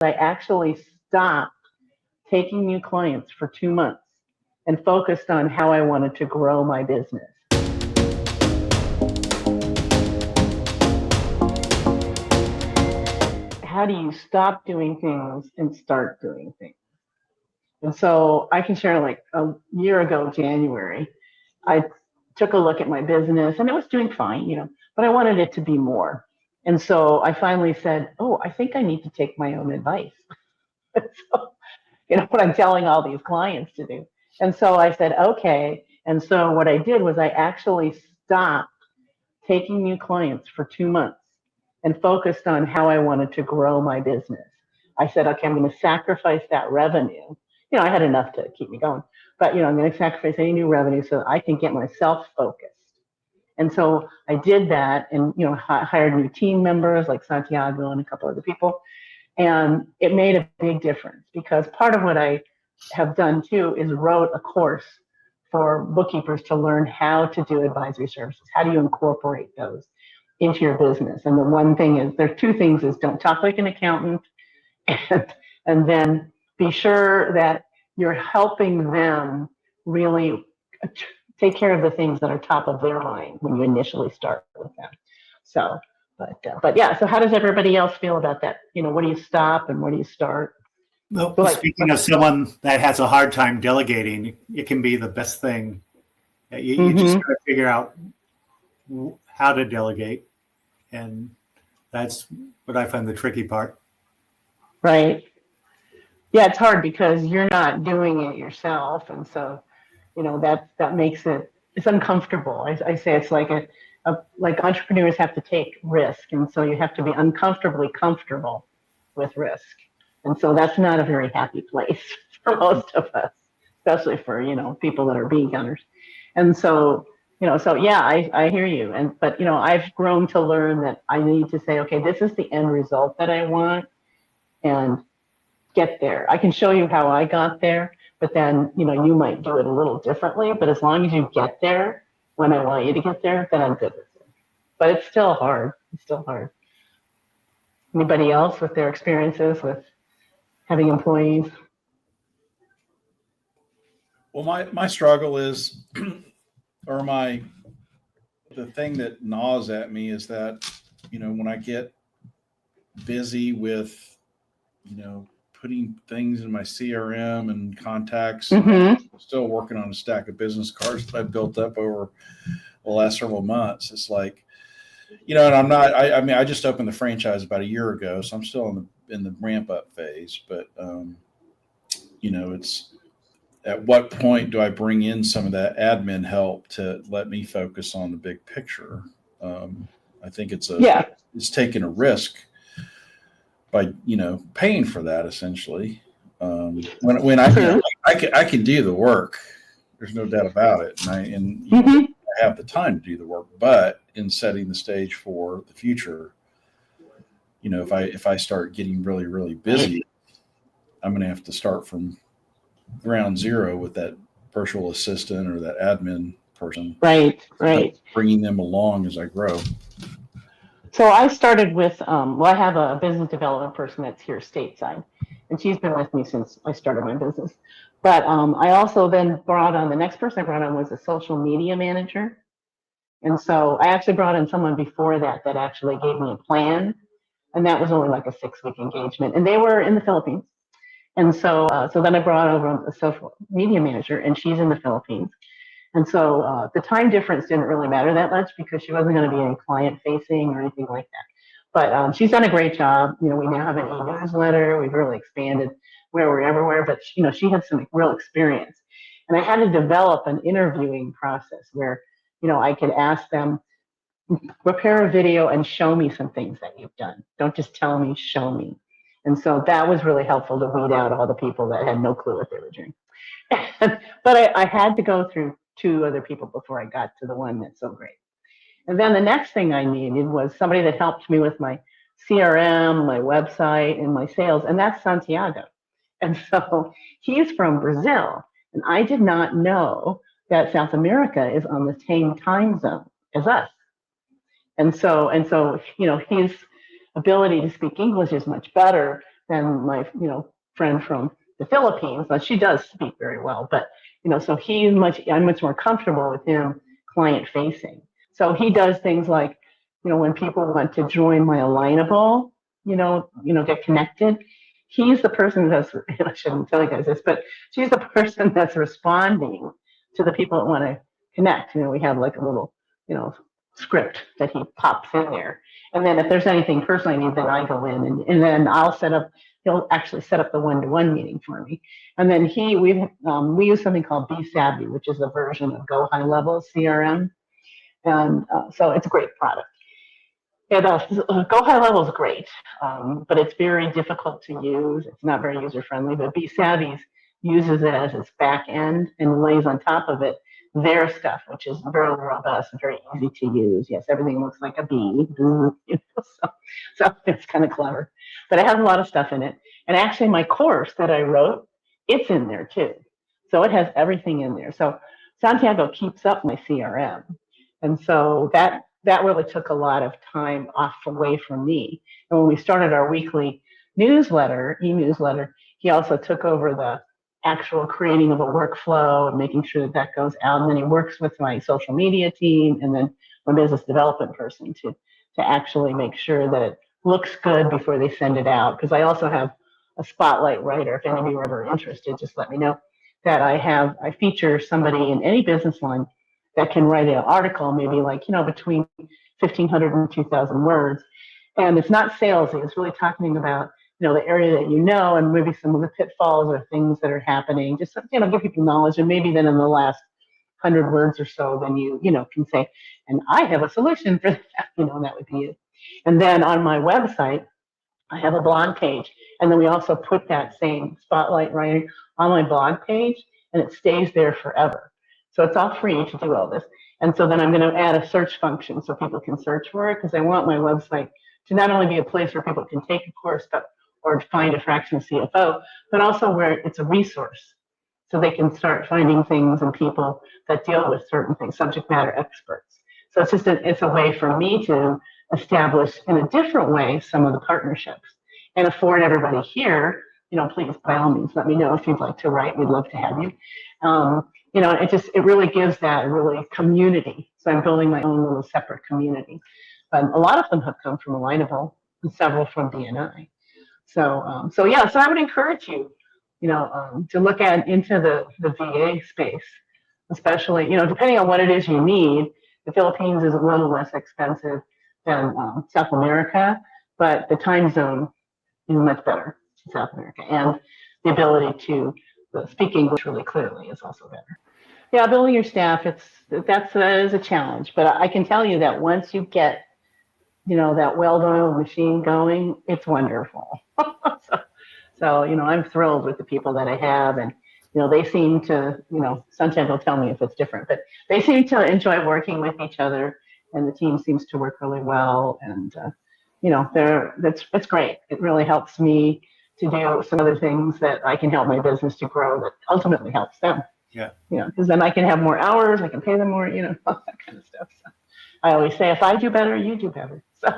I actually stopped taking new clients for 2 months and focused on how I wanted to grow my business. How do you stop doing things and start doing things? And so I can share, like a year ago, January, I took a look at my business and it was doing fine, but I wanted it to be more. And so I finally said, oh, I think I need to take my own advice. So, what I'm telling all these clients to do. And so I said, okay. And so what I did was I actually stopped taking new clients for 2 months and focused on how I wanted to grow my business. I said, okay, I'm going to sacrifice that revenue. I had enough to keep me going, but I'm going to sacrifice any new revenue so that I can get myself focused. And so I did that, and hired new team members like Santiago and a couple other people, and it made a big difference because part of what I have done too is wrote a course for bookkeepers to learn how to do advisory services. How do you incorporate those into your business? And the one thing is, there are two things: is don't talk like an accountant, and then be sure that you're helping them really take care of the things that are top of their mind when you initially start with them. So, but yeah. So how does everybody else feel about that? What do you stop and what do you start? Well, speaking of someone that has a hard time delegating, it can be the best thing. You just got to figure out how to delegate, and that's what I find the tricky part. Right. Yeah, it's hard because you're not doing it yourself, and so that makes it's uncomfortable. I say it's like like entrepreneurs have to take risk, and so you have to be uncomfortably comfortable with risk, and so that's not a very happy place for most of us, especially for people that are beginners. And so so yeah, I hear you, but I've grown to learn that I need to say, okay, this is the end result that I want, and get there. I can show you how I got there, but then you might do it a little differently. But as long as you get there when I want you to get there, then I'm good with it. But it's still hard. It's still hard. Anybody else with their experiences with having employees? Well, my struggle is, or the thing that gnaws at me is that, when I get busy with, putting things in my CRM and contacts, still working on a stack of business cards that I've built up over the last several months. It's like, and I'm not, I just opened the franchise about a year ago, so I'm still in the ramp up phase, but, it's at what point do I bring in some of that admin help to let me focus on the big picture? I think it's taking a risk by paying for that essentially. When I can do the work, there's no doubt about it, and I have the time to do the work. But in setting the stage for the future, if I start getting really, really busy, I'm going to have to start from ground zero with that virtual assistant or that admin person. Right. Bringing them along as I grow. So I started with, I have a business development person that's here stateside, and she's been with me since I started my business. But I also then the next person I brought on was a social media manager. And so I actually brought in someone before that actually gave me a plan. And that was only like a 6-week engagement. And they were in the Philippines. And so then I brought over a social media manager, and she's in the Philippines. And so the time difference didn't really matter that much because she wasn't going to be any client facing or anything like that. But she's done a great job. We now have an e-newsletter. We've really expanded where we're everywhere. But she had some real experience, and I had to develop an interviewing process where I could ask them, prepare a video and show me some things that you've done. Don't just tell me, show me. And so that was really helpful to weed out all the people that had no clue what they were doing. But I had to go through 2 other people before I got to the one that's so great. And then the next thing I needed was somebody that helped me with my CRM, my website, and my sales, and that's Santiago. And so he's from Brazil, and I did not know that South America is on the same time zone as us. And so his ability to speak English is much better than my, friend from the Philippines. But she does speak very well, but, so I'm much more comfortable with him client facing. So he does things like, when people want to join my Alignable, get connected, he's the person that's, I shouldn't tell you guys this, but she's the person that's responding to the people that want to connect. We have like a little, script that he pops in there. And then if there's anything personal I need, then I go in and then he'll actually set up the one-to-one meeting for me. And then we use something called Be Savvy, which is a version of Go High Level CRM. And so it's a great product. And Go High Level is great, but it's very difficult to use. It's not very user-friendly, but Be Savvy uses it as its back end and lays on top of it their stuff, which is very robust and very easy to use. Yes, everything looks like a bee, so it's kind of clever. But it has a lot of stuff in it. And actually my course that I wrote, it's in there too. So it has everything in there. So Santiago keeps up my CRM. And so that really took a lot of time away from me. And when we started our weekly e-newsletter, he also took over the actual creating of a workflow and making sure that goes out. And then he works with my social media team and then my business development person to actually make sure that it looks good before they send it out. Because I also have a spotlight writer. If any of you are ever interested, just let me know that I feature somebody in any business line that can write an article, maybe like, between 1,500 and 2,000 words. And it's not salesy. It's really talking about, the area that and maybe some of the pitfalls or things that are happening. Just, give people knowledge. And maybe then in the last 100 words or so, then you can say, and I have a solution for that, that would be it. And then on my website, I have a blog page. And then we also put that same spotlight writing on my blog page, and it stays there forever. So it's all free to do all this. And so then I'm going to add a search function so people can search for it, because I want my website to not only be a place where people can take a course or find a fractional CFO, but also where it's a resource. So they can start finding things and people that deal with certain things, subject matter experts. So it's a way for me to establish in a different way some of the partnerships and afford everybody here, please, by all means, let me know if you'd like to write. We'd love to have you. It really gives that really community. So I'm building my own little separate community. But a lot of them have come from Alignable and several from BNI. So I would encourage you, to look into the VA space, especially, depending on what it is you need. The Philippines is a little less expensive than South America, but the time zone is much better in South America, and the ability to speak English really clearly is also better. Yeah, building your staff, that is a challenge, but I can tell you that once you get, that well-oiled machine going, it's wonderful. So, I'm thrilled with the people that I have, and, they seem to, Santiago will tell me if it's different, but they seem to enjoy working with each other, and the team seems to work really well. And, it's great. It really helps me to do some other things that I can help my business to grow that ultimately helps them. Yeah. Because then I can have more hours, I can pay them more, all that kind of stuff. So I always say, if I do better, you do better. So